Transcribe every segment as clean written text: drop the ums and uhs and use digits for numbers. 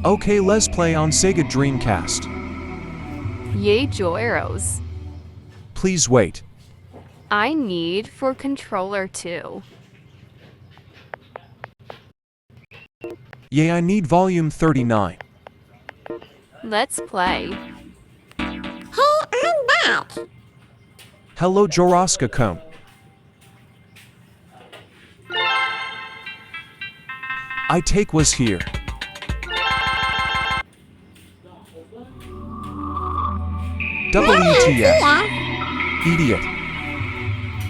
Okay, let's play on Sega Dreamcast. Yay, Joe arrows. Please wait. I need for controller 2. Yeah, I need volume 39. Let's play. Hey, I'm back. Hello, Joroska Cone. I take was here. WTF. Idiot.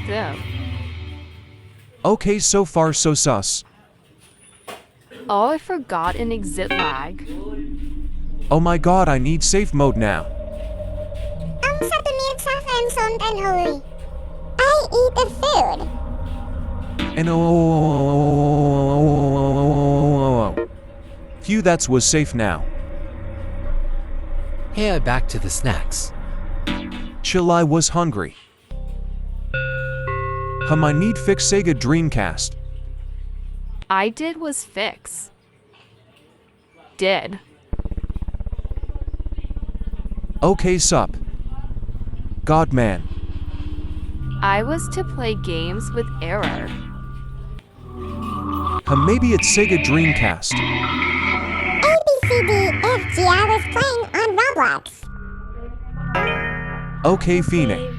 Though. Okay, so far so sus. Oh, I forgot an exit lag. Oh my god, I need safe mode now. Sa tumingin sa friend zone and hurry. I eat the food. And phew, that was safe now. Hey, back to the snacks. Chill, I was hungry. I need fix Sega Dreamcast. I did was fix. Did. Okay, sup. God man. I was to play games with error. Maybe it's Sega Dreamcast. A, B, C, D, F, G, I was playing on Roblox. Okay, Fine.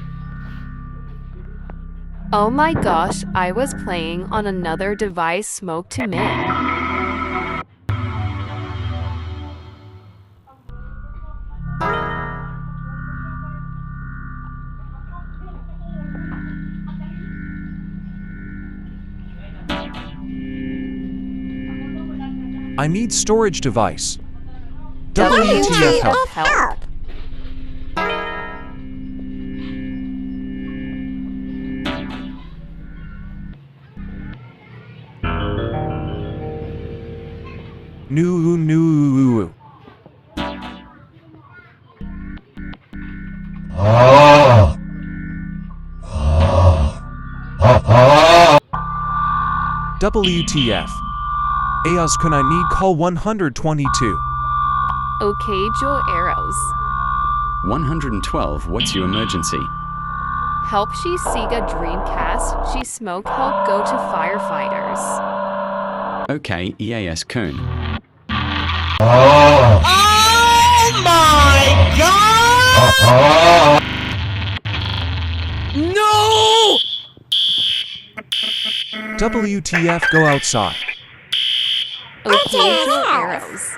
Oh my gosh, I was playing on another device. Smoke to min. I need storage device. WTF help. help. No. WTF. AOS, can I need call 122? Okay, Joe arrows. 112, what's your emergency? Help she Sega Dreamcast. She smoke help go to firefighters. Okay, EAS Coon. WTF, go outside. Okay, Joe arrows.